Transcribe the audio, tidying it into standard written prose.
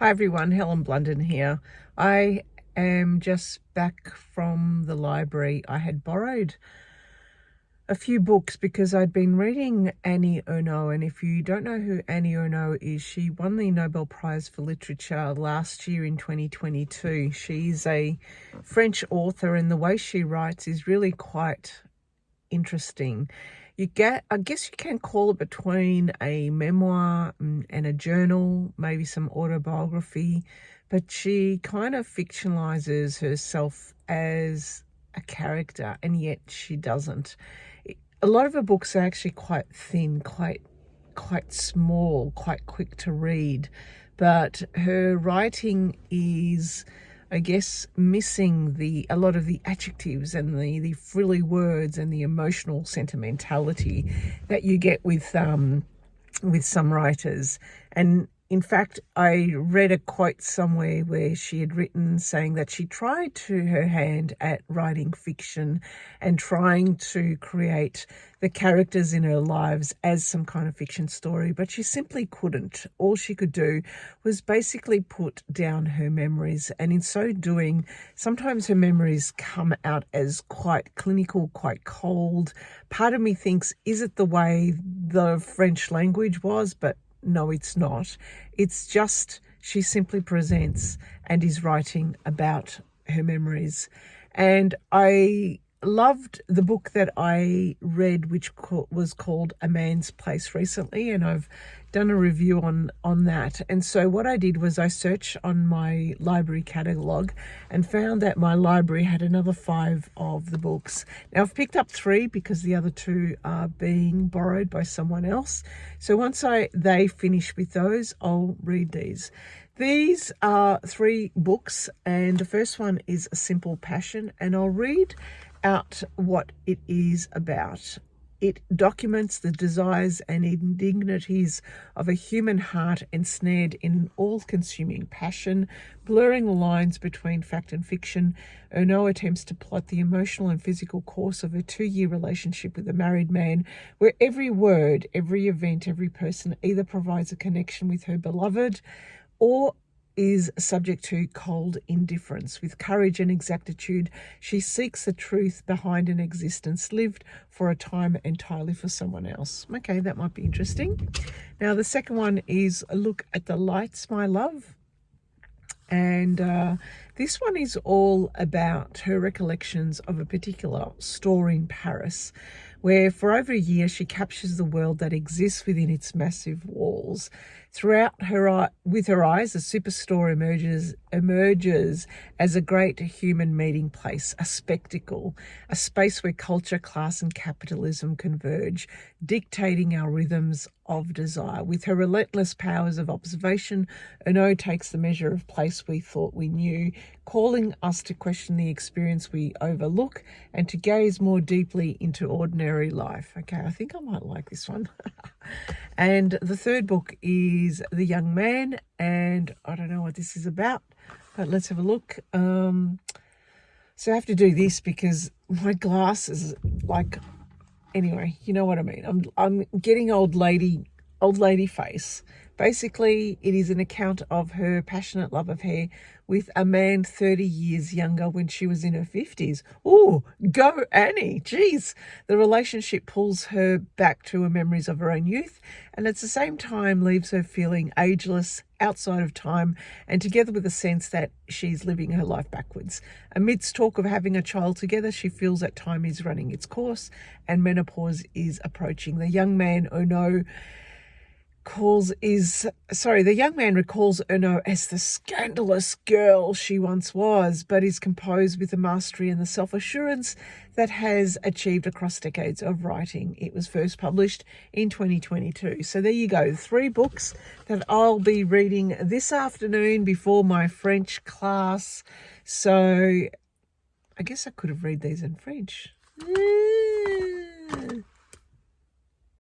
Hi everyone, Helen Blunden here. I am just back from the library. I had borrowed a few books because I'd been reading Annie Ernaux, and if you don't know who Annie Ernaux is, she won the Nobel Prize for Literature last year in 2022. She's a French author, and the way she writes is really quite interesting. I guess you can call it between a memoir and a journal, maybe some autobiography, but she kind of fictionalizes herself as a character, and yet she doesn't. A lot of her books are actually quite thin, quite small, quite quick to read, but her writing is, I guess, missing a lot of the adjectives and the frilly words and the emotional sentimentality that you get with some writers. And in fact, I read a quote somewhere where she had written saying that she tried her hand at writing fiction and trying to create the characters in her lives as some kind of fiction story, but she simply couldn't. All she could do was basically put down her memories, and in so doing, sometimes her memories come out as quite clinical, quite cold. Part of me thinks, is it the way the French language was? But no, it's not. It's just she simply presents and is writing about her memories. And I loved the book that I read, which was called A Man's Place, recently, and I've done a review on that. And so what I did was I searched on my library catalogue and found that my library had another 5 of the books. Now I've picked up 3 because the other 2 are being borrowed by someone else. So once they finish with those, I'll read these. These are 3 books, and the first one is A Simple Passion, and I'll read out what it is about. It documents the desires and indignities of a human heart ensnared in all-consuming passion, blurring the lines between fact and fiction. Ernaux attempts to plot the emotional and physical course of a 2-year relationship with a married man, where every word, every event, every person either provides a connection with her beloved or is subject to cold indifference. With courage and exactitude, she seeks the truth behind an existence lived for a time entirely for someone else. Okay, that might be interesting. Now, the second one is A Look at the Lights, My Love. And this one is all about her recollections of a particular store in Paris, where for over a year she captures the world that exists within its massive walls. With her eyes, the superstore emerges as a great human meeting place, a spectacle, a space where culture, class, and capitalism converge, dictating our rhythms of desire. With her relentless powers of observation, Ernaux takes the measure of place we thought we knew, calling us to question the experience we overlook and to gaze more deeply into ordinary life. Okay, I think I might like this one. And the third book is The Young Man, and I don't know what this is about, but let's have a look. So I have to do this because my glasses, anyway, you know what I mean. I'm getting old lady face. Basically, it is an account of her passionate love affair with a man 30 years younger when she was in her 50s. Oh, go Annie. Jeez. The relationship pulls her back to her memories of her own youth, and at the same time leaves her feeling ageless, outside of time, and together with a sense that she's living her life backwards. Amidst talk of having a child together, she feels that time is running its course and menopause is approaching. The young man recalls Ernaux as the scandalous girl she once was, but is composed with the mastery and the self-assurance that has achieved across decades of writing. It was first published in 2022. So there you go, 3 books that I'll be reading this afternoon before my French class. So I guess I could have read these in French.